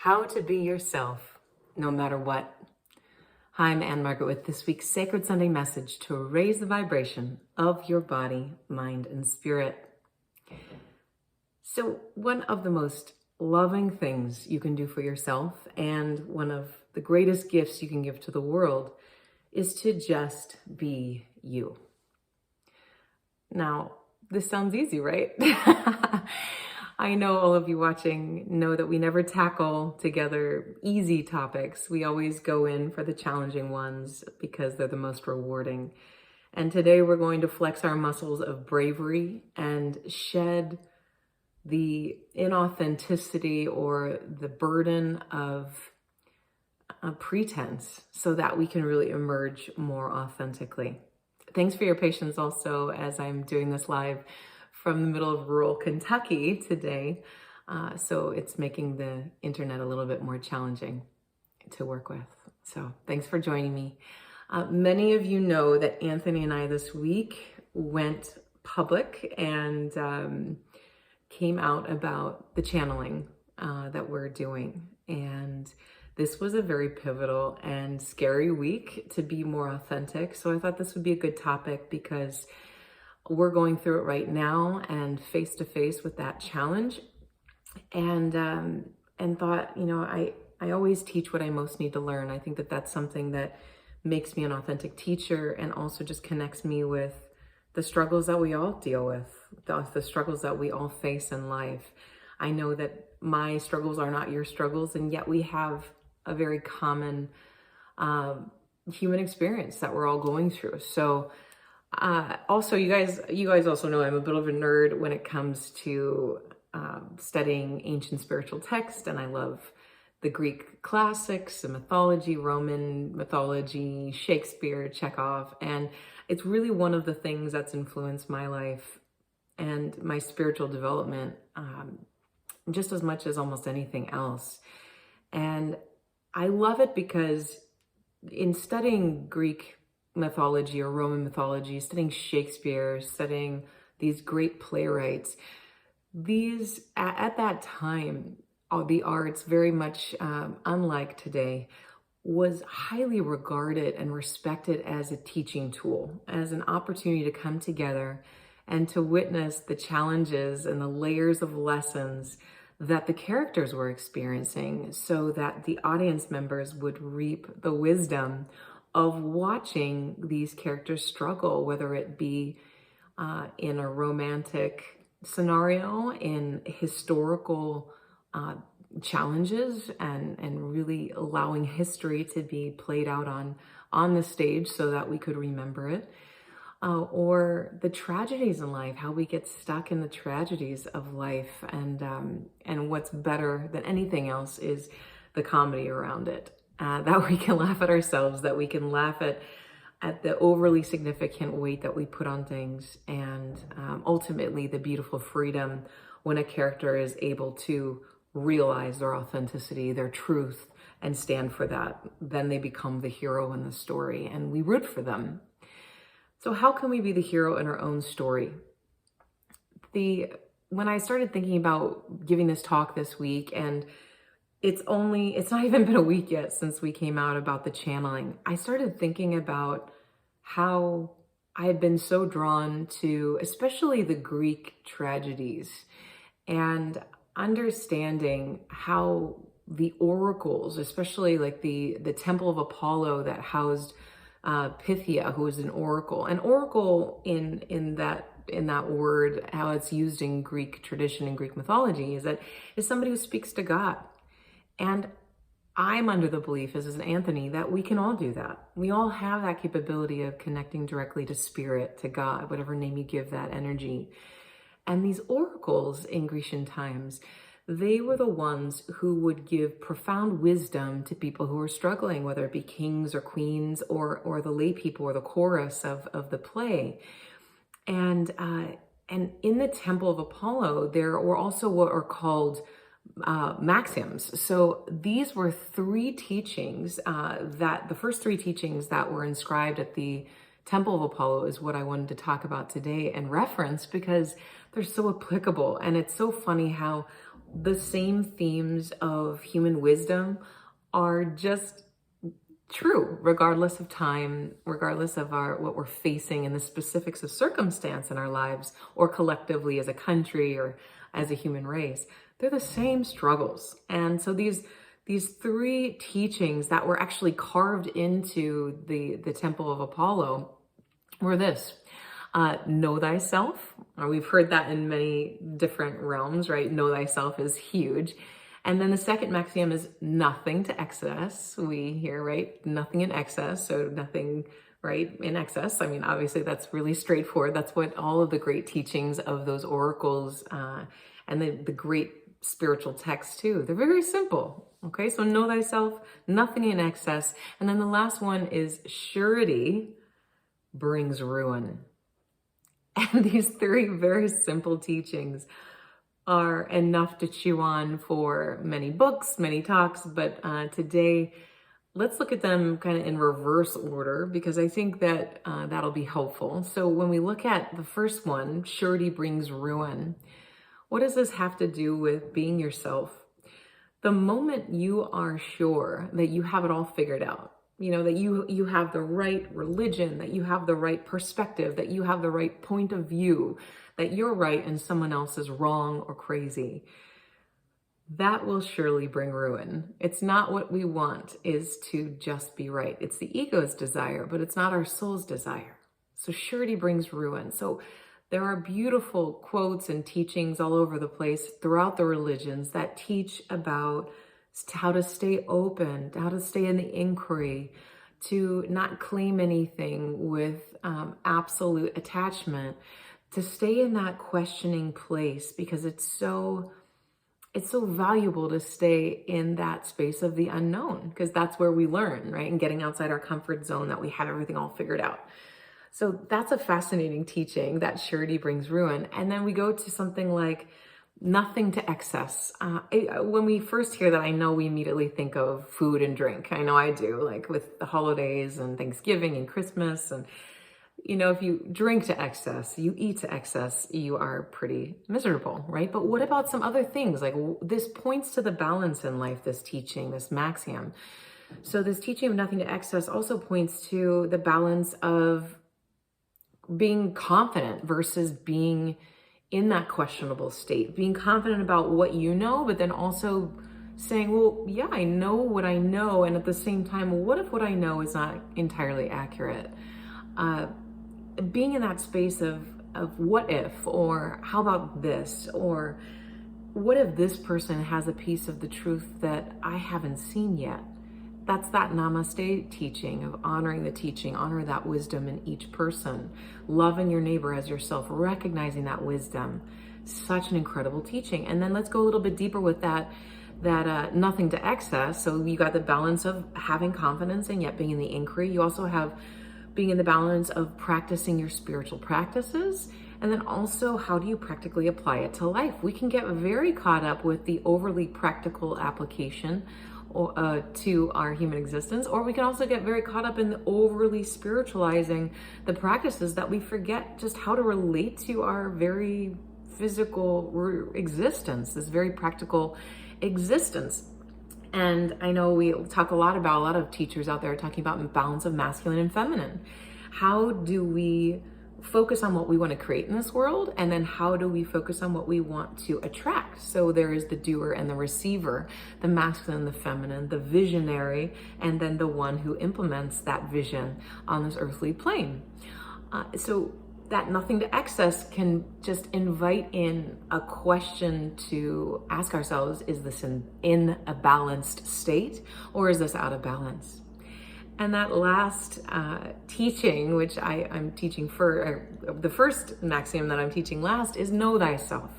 How to be yourself, no matter what. Hi, I'm Anne-Margaret with this week's Sacred Sunday message to raise the vibration of your body, mind, and spirit. So one of the most loving things you can do for yourself, and one of the greatest gifts you can give to the world, is to just be you. Now, this sounds easy, right? I know all of you watching know that we never tackle together easy topics. We always go in for the challenging ones because they're the most rewarding. And today we're going to flex our muscles of bravery and shed the inauthenticity or the burden of a pretense so that we can really emerge more authentically. Thanks for your patience also as I'm doing this live from the middle of rural Kentucky today. So it's making the internet a little bit more challenging to work with. So thanks for joining me. Many of you know that Anthony and I this week went public and came out about the channeling that we're doing. And this was a very pivotal and scary week to be more authentic. So I thought this would be a good topic because we're going through it right now and face to face with that challenge. And thought, I always teach what I most need to learn. I think that that's something that makes me an authentic teacher and also just connects me with the struggles that we all deal with, the struggles that we all face in life. I know that my struggles are not your struggles, and yet we have a very common human experience that we're all going through. So also, you guys also know I'm a bit of a nerd when it comes to studying ancient spiritual text, and I love the Greek classics, the mythology, Roman mythology, Shakespeare, Chekhov, and it's really one of the things that's influenced my life and my spiritual development just as much as almost anything else. And I love it because in studying Greek mythology or Roman mythology, studying Shakespeare, studying these great playwrights, these at that time, the arts, very much unlike today, was highly regarded and respected as a teaching tool, as an opportunity to come together and to witness the challenges and the layers of lessons that the characters were experiencing so that the audience members would reap the wisdom of watching these characters struggle, whether it be in a romantic scenario, in historical challenges, and really allowing history to be played out on the stage so that we could remember it, or the tragedies in life, how we get stuck in the tragedies of life, and what's better than anything else is the comedy around it. That we can laugh at ourselves, that we can laugh at the overly significant weight that we put on things, and ultimately the beautiful freedom when a character is able to realize their authenticity, their truth, and stand for that. Then they become the hero in the story, and we root for them. So how can we be the hero in our own story? When I started thinking about giving this talk this week, and it's not even been a week yet since we came out about the channeling, I started thinking about how I had been so drawn to, especially the Greek tragedies, and understanding how the oracles, especially like the temple of Apollo that housed Pythia, who was an oracle. An oracle in that word, how it's used in Greek tradition and Greek mythology, is somebody who speaks to God. And I'm under the belief, as is Anthony, that we can all do that. We all have that capability of connecting directly to spirit, to God, whatever name you give that energy. And these oracles in Grecian times, they were the ones who would give profound wisdom to people who were struggling, whether it be kings or queens or the lay people or the chorus of the play. And in the temple of Apollo, there were also what are called maxims. So these were three teachings the first three teachings that were inscribed at the Temple of Apollo is what I wanted to talk about today and reference because they're so applicable. And it's so funny how the same themes of human wisdom are just true, regardless of time, regardless of what we're facing and the specifics of circumstance in our lives, or collectively as a country or as a human race. They're the same struggles. And so these three teachings that were actually carved into the Temple of Apollo were this. Know thyself. We've heard that in many different realms, right? Know thyself is huge. And then the second maxim is nothing to excess. We hear, right? Nothing in excess. So nothing, right, in excess. I mean, obviously that's really straightforward. That's what all of the great teachings of those oracles and the great spiritual texts too. They're very simple. Okay, so know thyself, nothing in excess. And then the last one is surety brings ruin. And these three very simple teachings are enough to chew on for many books, many talks, but today, let's look at them kind of in reverse order, because I think that that'll be helpful. So when we look at the first one, surety brings ruin, what does this have to do with being yourself? The moment you are sure that you have it all figured out, you know, that you have the right religion, that you have the right perspective, that you have the right point of view, that you're right and someone else is wrong or crazy, that will surely bring ruin. It's not what we want, is to just be right. It's the ego's desire, but it's not our soul's desire. So surety brings ruin. So there are beautiful quotes and teachings all over the place throughout the religions that teach about how to stay open, how to stay in the inquiry, to not claim anything with absolute attachment, to stay in that questioning place, because it's so valuable to stay in that space of the unknown, because that's where we learn, right? And getting outside our comfort zone, that we have everything all figured out. So that's a fascinating teaching, that surety brings ruin. And then we go to something like nothing to excess. When we first hear that, I know we immediately think of food and drink. I know I do, like with the holidays and Thanksgiving and Christmas. And, you know, if you drink to excess, you eat to excess, you are pretty miserable, right? But what about some other things? Like, this points to the balance in life, this teaching, this maxim. So this teaching of nothing to excess also points to the balance of being confident versus being in that questionable state, being confident about what you know, but then also saying, well, yeah, I know what I know. And at the same time, what if what I know is not entirely accurate? Being in that space of what if, or how about this, or what if this person has a piece of the truth that I haven't seen yet? That's that namaste teaching of honoring the teaching, honor that wisdom in each person, loving your neighbor as yourself, recognizing that wisdom. Such an incredible teaching. And then let's go a little bit deeper with that nothing to excess. So you got the balance of having confidence and yet being in the inquiry. You also have being in the balance of practicing your spiritual practices. And then also, how do you practically apply it to life? We can get very caught up with the overly practical application to our human existence, or we can also get very caught up in the overly spiritualizing the practices that we forget just how to relate to our very physical existence, this very practical existence. And I know we talk a lot of teachers out there talking about balance of masculine and feminine. How do we focus on what we want to create in this world, and then how do we focus on what we want to attract? So there is the doer and the receiver, the masculine and the feminine, the visionary, and then the one who implements that vision on this earthly plane. So that nothing to excess can just invite in a question to ask ourselves, is this in a balanced state, or is this out of balance? And that last teaching, which I'm teaching the first maxim that I'm teaching last, is know thyself.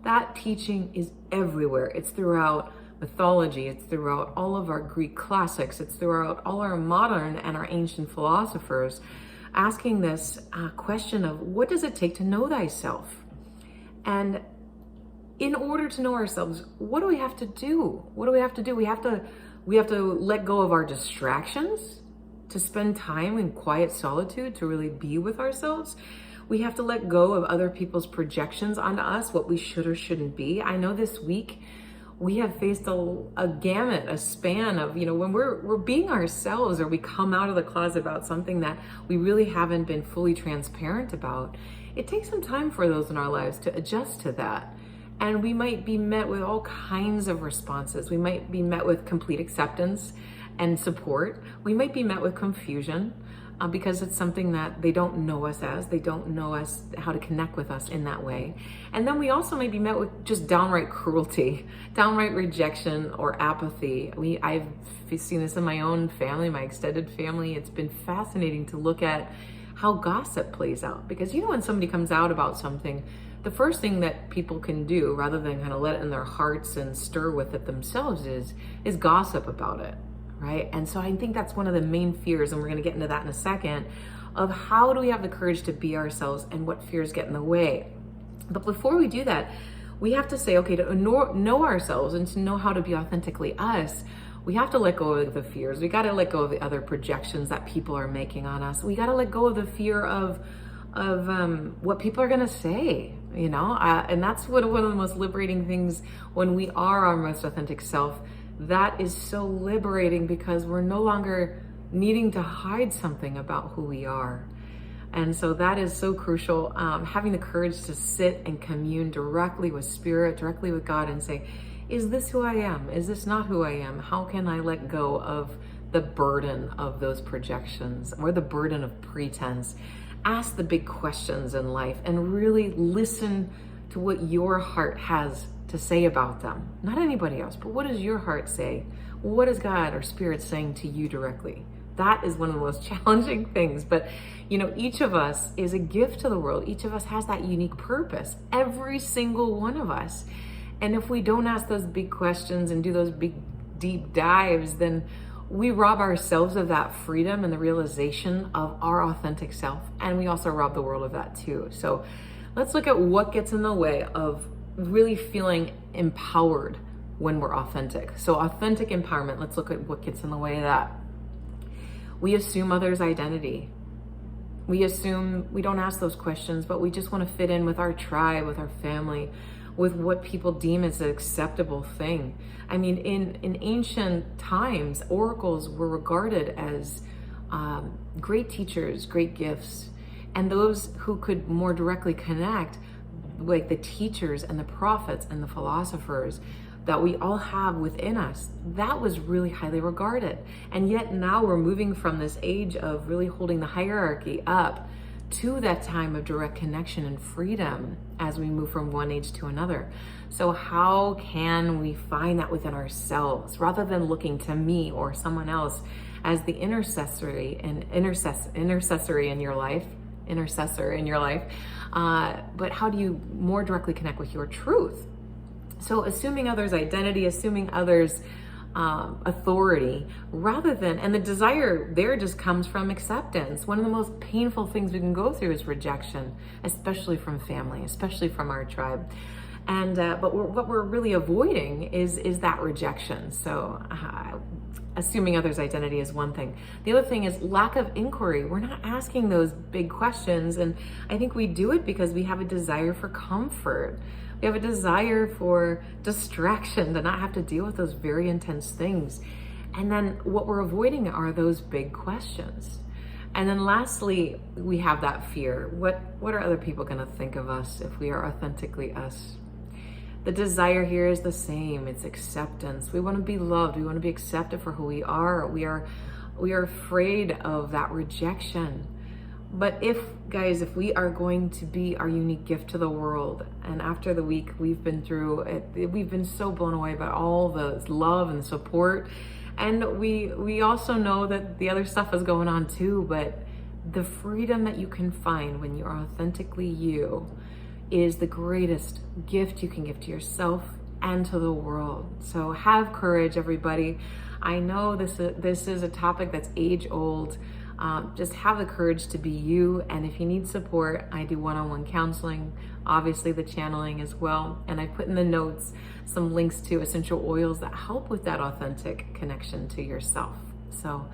That teaching is everywhere. It's throughout mythology. It's throughout all of our Greek classics. It's throughout all our modern and our ancient philosophers, asking this question of, what does it take to know thyself? And in order to know ourselves, what do we have to do? What do we have to do? We have to let go of our distractions, to spend time in quiet solitude, to really be with ourselves. We have to let go of other people's projections onto us, what we should or shouldn't be. I know this week we have faced a gamut, a span of, when we're being ourselves, or we come out of the closet about something that we really haven't been fully transparent about. It takes some time for those in our lives to adjust to that. And we might be met with all kinds of responses. We might be met with complete acceptance and support. We might be met with confusion because it's something that they don't know us as. They don't know us, how to connect with us in that way. And then we also may be met with just downright cruelty, downright rejection or apathy. I've seen this in my own family, my extended family. It's been fascinating to look at how gossip plays out. Because when somebody comes out about something, the first thing that people can do, rather than kind of let it in their hearts and stir with it themselves, is gossip about it, right? And so I think that's one of the main fears, and we're going to get into that in a second, of how do we have the courage to be ourselves and what fears get in the way. But before we do that, we have to say, okay, to know ourselves and to know how to be authentically us, we have to let go of the fears. We got to let go of the other projections that people are making on us. We got to let go of the fear of what people are going to say, and that's one of the most liberating things when we are our most authentic self. That is so liberating because we're no longer needing to hide something about who we are. And so that is so crucial. Having the courage to sit and commune directly with Spirit, directly with God, and say, is this who I am? Is this not who I am? How can I let go of the burden of those projections or the burden of pretense? Ask the big questions in life and really listen to what your heart has to say about them. Not anybody else, but what does your heart say? What is God or Spirit saying to you directly? That is one of the most challenging things. But, each of us is a gift to the world. Each of us has that unique purpose. Every single one of us. And if we don't ask those big questions and do those big, deep dives, then we rob ourselves of that freedom and the realization of our authentic self. And we also rob the world of that too. So let's look at what gets in the way of really feeling empowered when we're authentic. So authentic empowerment, let's look at what gets in the way of that. We assume others' identity. We don't ask those questions, but we just want to fit in with our tribe, with our family, with what people deem as an acceptable thing. I mean, in ancient times, oracles were regarded as great teachers, great gifts. And those who could more directly connect, like the teachers and the prophets and the philosophers that we all have within us, that was really highly regarded. And yet now we're moving from this age of really holding the hierarchy up to that time of direct connection and freedom as we move from one age to another. So how can we find that within ourselves rather than looking to me or someone else as the intercessor in your life, but how do you more directly connect with your truth? So assuming others' identity, assuming others' authority, rather than, and the desire there just comes from acceptance. One of the most painful things we can go through is rejection, especially from family, especially from our tribe. And but what we're really avoiding is that rejection. So assuming others' identity is one thing. The other thing is lack of inquiry. We're not asking those big questions, and I think we do it because we have a desire for comfort. We have a desire for distraction, to not have to deal with those very intense things. And then what we're avoiding are those big questions. And then lastly, we have that fear. What are other people going to think of us if we are authentically us? The desire here is the same. It's acceptance. We want to be loved. We want to be accepted for who we are. We are afraid of that rejection. But if we are going to be our unique gift to the world, and after the week we've been through, we've been so blown away by all the love and support. And we also know that the other stuff is going on too, but the freedom that you can find when you're authentically you is the greatest gift you can give to yourself and to the world. So have courage, everybody. I know this is a topic that's age old. Just have the courage to be you. And if you need support, I do one-on-one counseling, obviously the channeling as well. And I put in the notes some links to essential oils that help with that authentic connection to yourself. So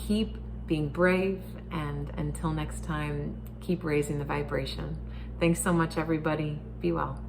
keep being brave, and until next time, keep raising the vibration. Thanks so much, everybody. Be well.